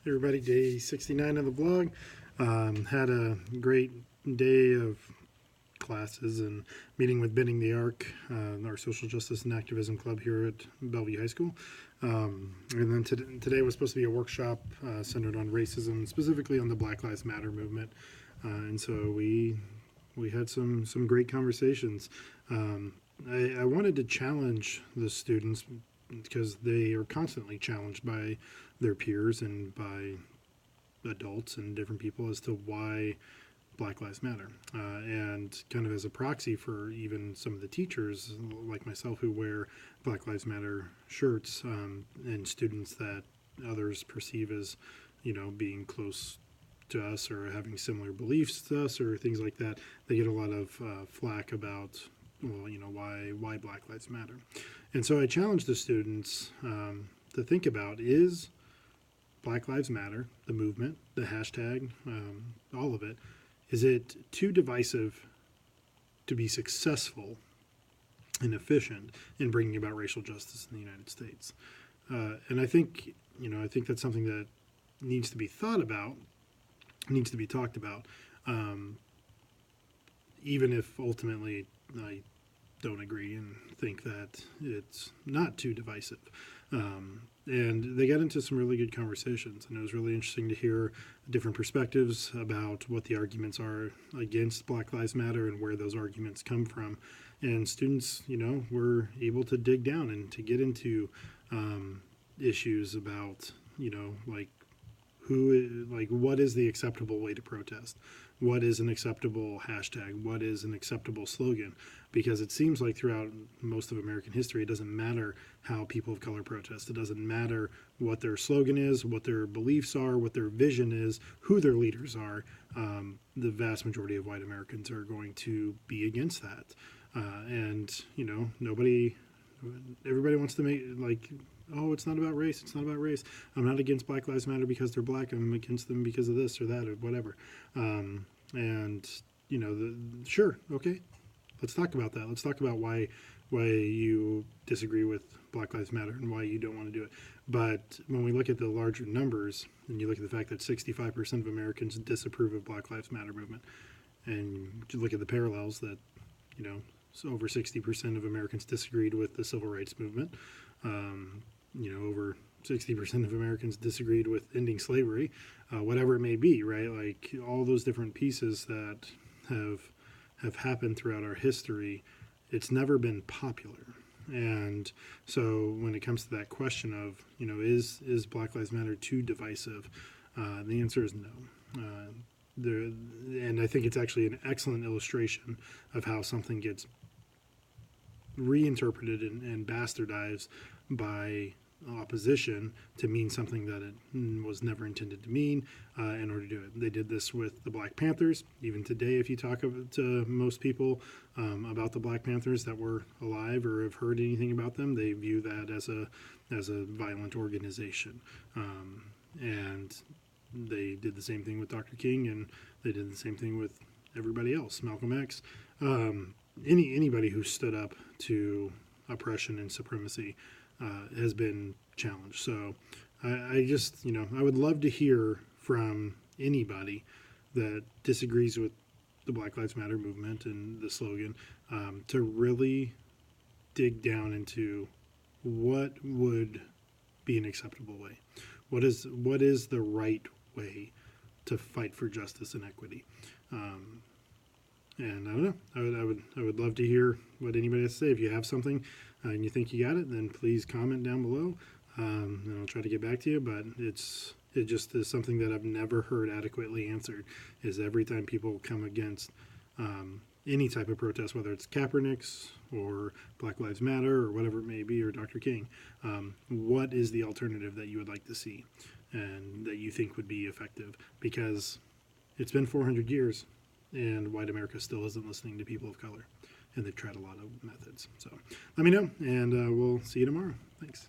Everybody, day 69 of the blog. Had a great day of classes and meeting with Bending the Arc, our social justice and activism club here at Bellevue High School. And then today was supposed to be a workshop centered on racism, specifically on the Black Lives Matter movement. And so we had some great conversations. I wanted to challenge the students because they are constantly challenged by their peers and by adults and different people as to why Black Lives Matter. And kind of as a proxy for even some of the teachers like myself who wear Black Lives Matter shirts, and students that others perceive as, being close to us or having similar beliefs to us or things like that, they get a lot of flack about, why Black Lives Matter. And so I challenge the students to think about, is Black Lives Matter, the movement, the hashtag, all of it, is it too divisive to be successful and efficient in bringing about racial justice in the United States? And I think that's something that needs to be thought about, needs to be talked about, even if ultimately I don't agree and think that it's not too divisive. And they got into some really good conversations, and it was really interesting to hear different perspectives about what the arguments are against Black Lives Matter and where those arguments come from. And students, were able to dig down and to get into issues about, what is the acceptable way to protest? What is an acceptable hashtag? What is an acceptable slogan? Because it seems like throughout most of American history, it doesn't matter how people of color protest. It doesn't matter what their slogan is, what their beliefs are, what their vision is, who their leaders are. The vast majority of white Americans are going to be against that. Everybody wants to make it's not about race. It's not about race. I'm not against Black Lives Matter because they're black. I'm against them because of this or that or whatever. Sure, okay. Let's talk about that. Let's talk about why you disagree with Black Lives Matter and why you don't want to do it. But when we look at the larger numbers, and you look at the fact that 65% of Americans disapprove of Black Lives Matter movement, and you look at the parallels that, so over 60% of Americans disagreed with the civil rights movement. Over 60% of Americans disagreed with ending slavery, whatever it may be, right? Like all those different pieces that have happened throughout our history, it's never been popular. And so when it comes to that question of, is Black Lives Matter too divisive? The answer is no. And I think it's actually an excellent illustration of how something gets reinterpreted and bastardized by opposition to mean something that it was never intended to mean in order to do it. They did this with the Black Panthers. Even today, if you talk to most people about the Black Panthers that were alive or have heard anything about them, they view that as a violent organization. And they did the same thing with Dr. King, and they did the same thing with everybody else, Malcolm X. Anybody who stood up to oppression and supremacy has been challenged. So I just, I would love to hear from anybody that disagrees with the Black Lives Matter movement and the slogan, to really dig down into what would be an acceptable way. What is the right way to fight for justice and equity? And I don't know. I would love to hear what anybody has to say. If you have something and you think you got it, then please comment down below, and I'll try to get back to you. But it just is something that I've never heard adequately answered. Is every time people come against any type of protest, whether it's Kaepernick's or Black Lives Matter or whatever it may be, or Dr. King, what is the alternative that you would like to see and that you think would be effective? Because it's been 400 years. And white America still isn't listening to people of color. And they've tried a lot of methods. So let me know, and we'll see you tomorrow. Thanks.